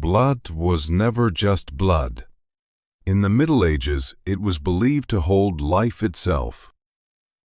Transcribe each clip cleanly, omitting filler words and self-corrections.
Blood was never just blood. In the Middle Ages, it was believed to hold life itself.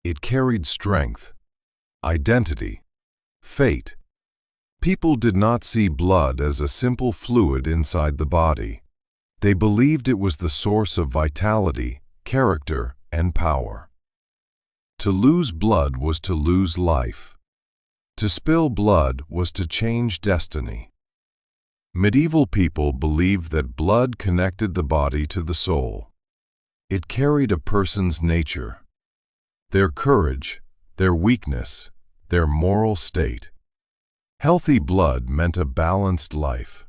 It carried strength, identity, fate. People did not see blood as a simple fluid inside the body. They believed it was the source of vitality, character, and power. To lose blood was to lose life. To spill blood was to change destiny. Medieval people believed that blood connected the body to the soul. It carried a person's nature, their courage, their weakness, their moral state. Healthy blood meant a balanced life.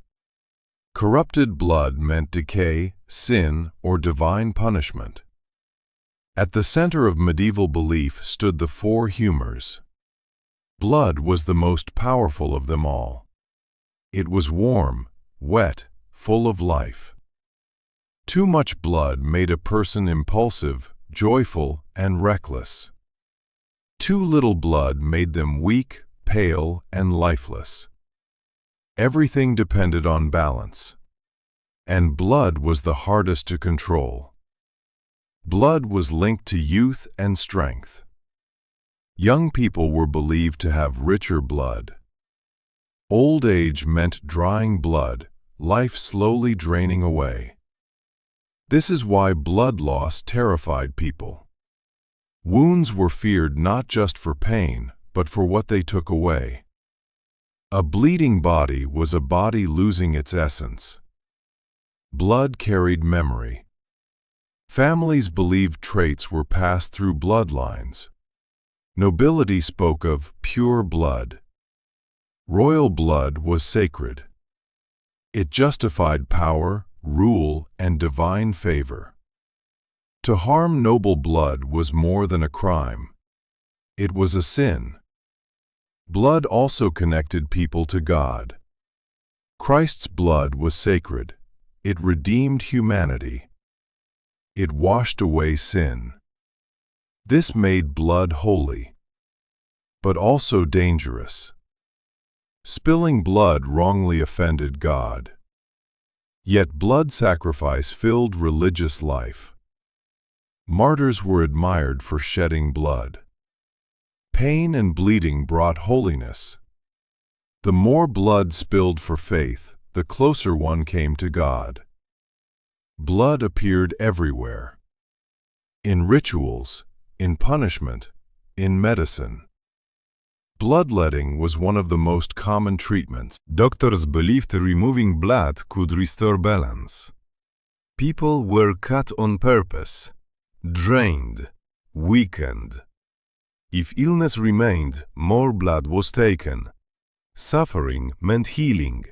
Corrupted blood meant decay, sin, or divine punishment. At the center of medieval belief stood the four humors. Blood was the most powerful of them all. It was warm, wet, full of life. Too much blood made a person impulsive, joyful, and reckless. Too little blood made them weak, pale, and lifeless. Everything depended on balance. And blood was the hardest to control. Blood was linked to youth and strength. Young people were believed to have richer blood. Old age meant drying blood, life slowly draining away. This is why blood loss terrified people. Wounds were feared not just for pain, but for what they took away. A bleeding body was a body losing its essence. Blood carried memory. Families believed traits were passed through bloodlines. Nobility spoke of pure blood. Royal blood was sacred. It justified power, rule, and divine favor. To harm noble blood was more than a crime. It was a sin. Blood also connected people to God. Christ's blood was sacred. It redeemed humanity. It washed away sin. This made blood holy, but also dangerous. Spilling blood wrongly offended God. Yet blood sacrifice filled religious life. Martyrs were admired for shedding blood. Pain and bleeding brought holiness. The more blood spilled for faith, the closer one came to God. Blood appeared everywhere. In rituals, in punishment, in medicine. Bloodletting was one of the most common treatments. Doctors believed removing blood could restore balance. People were cut on purpose, drained, weakened. If illness remained, more blood was taken. Suffering meant healing.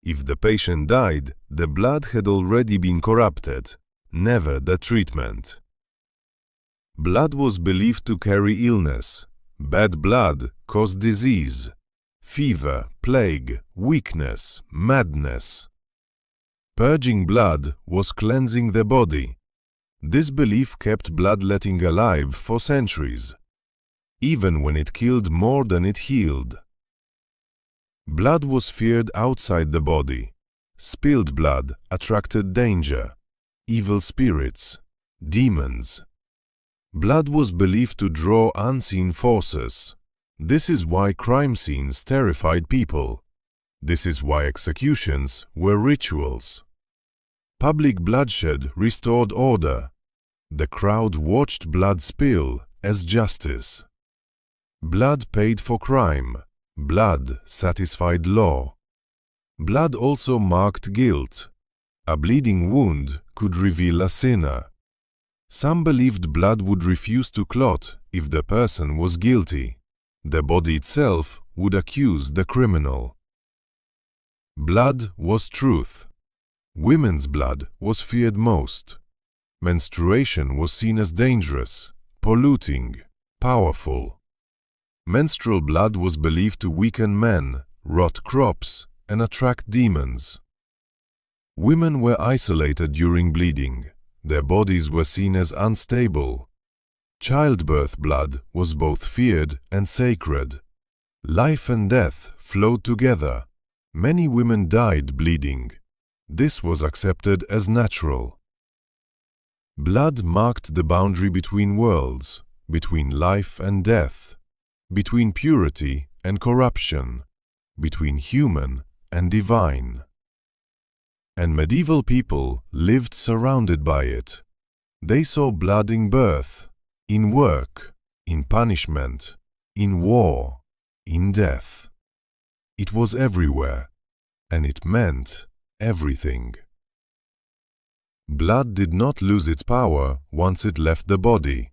If the patient died, the blood had already been corrupted, never the treatment. Blood was believed to carry illness. Bad blood caused disease, fever, plague, weakness, madness. Purging blood was cleansing the body. This belief kept bloodletting alive for centuries, even when it killed more than it healed. Blood was feared outside the body. Spilled blood attracted danger, evil spirits, demons. Blood was believed to draw unseen forces. This is why crime scenes terrified people. This is why executions were rituals. Public bloodshed restored order. The crowd watched blood spill as justice. Blood paid for crime. Blood satisfied law. Blood also marked guilt. A bleeding wound could reveal a sinner. Some believed blood would refuse to clot if the person was guilty. The body itself would accuse the criminal. Blood was truth. Women's blood was feared most. Menstruation was seen as dangerous, polluting, powerful. Menstrual blood was believed to weaken men, rot crops, and attract demons. Women were isolated during bleeding. Their bodies were seen as unstable. Childbirth blood was both feared and sacred. Life and death flowed together. Many women died bleeding. This was accepted as natural. Blood marked the boundary between worlds, between life and death, between purity and corruption, between human and divine. And medieval people lived surrounded by it. They saw blood in birth, in work, in punishment, in war, in death. It was everywhere, and it meant everything. Blood did not lose its power once it left the body.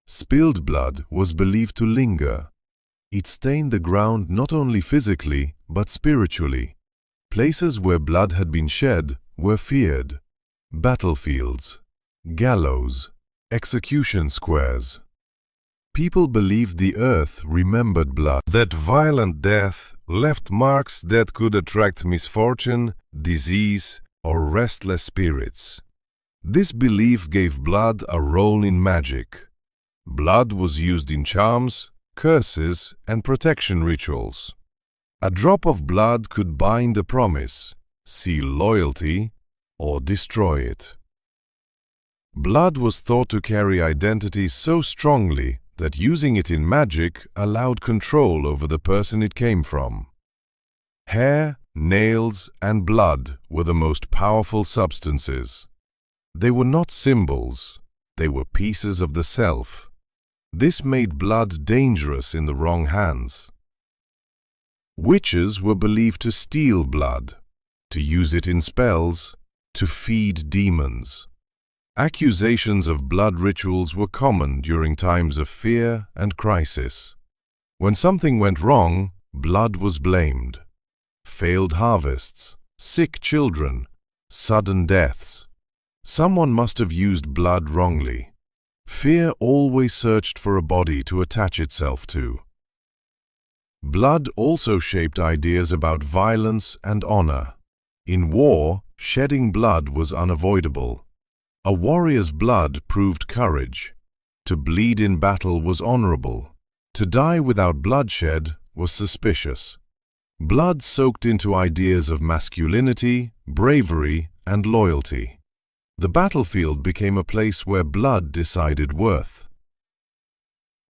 Spilled blood was believed to linger. It stained the ground not only physically, but spiritually. Places where blood had been shed were feared. Battlefields, gallows, execution squares. People believed the earth remembered blood. That violent death left marks that could attract misfortune, disease, or restless spirits. This belief gave blood a role in magic. Blood was used in charms, curses, and protection rituals. A drop of blood could bind a promise, seal loyalty, or destroy it. Blood was thought to carry identity so strongly that using it in magic allowed control over the person it came from. Hair, nails, and blood were the most powerful substances. They were not symbols, they were pieces of the self. This made blood dangerous in the wrong hands. Witches were believed to steal blood, to use it in spells, to feed demons. Accusations of blood rituals were common during times of fear and crisis. When something went wrong, blood was blamed. Failed harvests, sick children, sudden deaths. Someone must have used blood wrongly. Fear always searched for a body to attach itself to. Blood also shaped ideas about violence and honor. In war, shedding blood was unavoidable. A warrior's blood proved courage. To bleed in battle was honorable. To die without bloodshed was suspicious. Blood soaked into ideas of masculinity, bravery, and loyalty. The battlefield became a place where blood decided worth.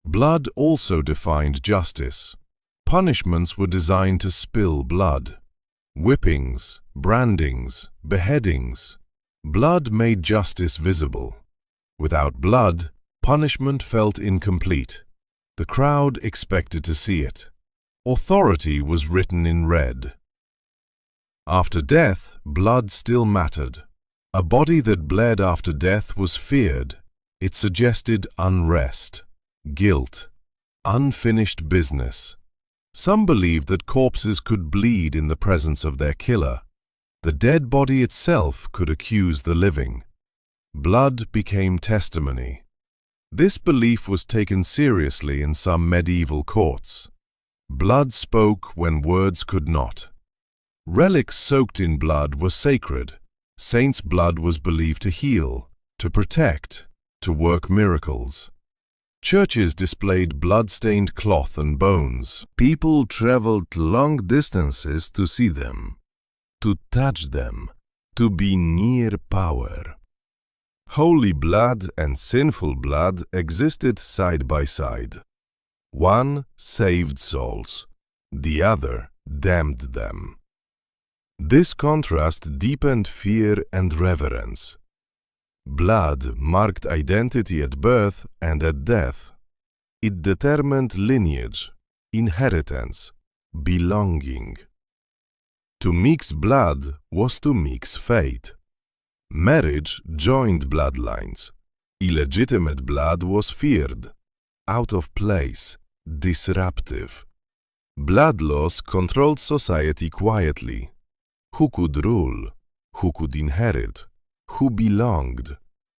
Blood also defined justice. Punishments were designed to spill blood. Whippings, brandings, beheadings. Blood made justice visible. Without blood, punishment felt incomplete. The crowd expected to see it. Authority was written in red. After death, blood still mattered. A body that bled after death was feared. It suggested unrest, guilt, unfinished business. Some believed that corpses could bleed in the presence of their killer. The dead body itself could accuse the living. Blood became testimony. This belief was taken seriously in some medieval courts. Blood spoke when words could not. Relics soaked in blood were sacred. Saints' blood was believed to heal, to protect, to work miracles. Churches displayed blood-stained cloth and bones. People traveled long distances to see them, to touch them, to be near power. Holy blood and sinful blood existed side by side. One saved souls, the other damned them. This contrast deepened fear and reverence. Blood marked identity at birth and at death. It determined lineage, inheritance, belonging. To mix blood was to mix fate. Marriage joined bloodlines. Illegitimate blood was feared, out of place, disruptive. Blood laws controlled society quietly. Who could rule, who could inherit, who belonged,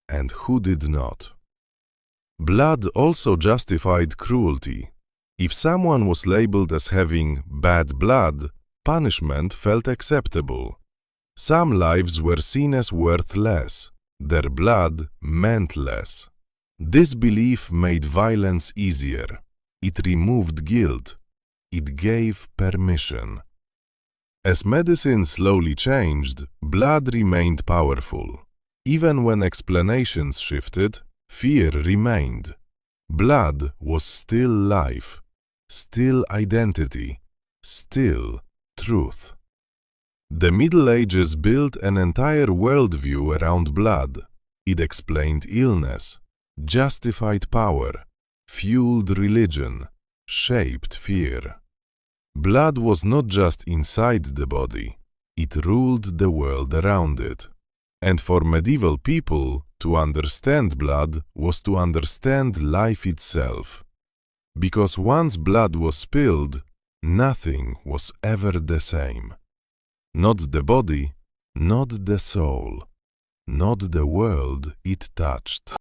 and who did not. Blood also justified cruelty. If someone was labeled as having bad blood, punishment felt acceptable. Some lives were seen as worth less. Their blood meant less. This belief made violence easier. It removed guilt. It gave permission. As medicine slowly changed, blood remained powerful. Even when explanations shifted, fear remained. Blood was still life, still identity, still truth. The Middle Ages built an entire worldview around blood. It explained illness, justified power, fueled religion, shaped fear. Blood was not just inside the body, it ruled the world around it. And for medieval people, to understand blood was to understand life itself. Because once blood was spilled, nothing was ever the same. Not the body, not the soul, not the world it touched.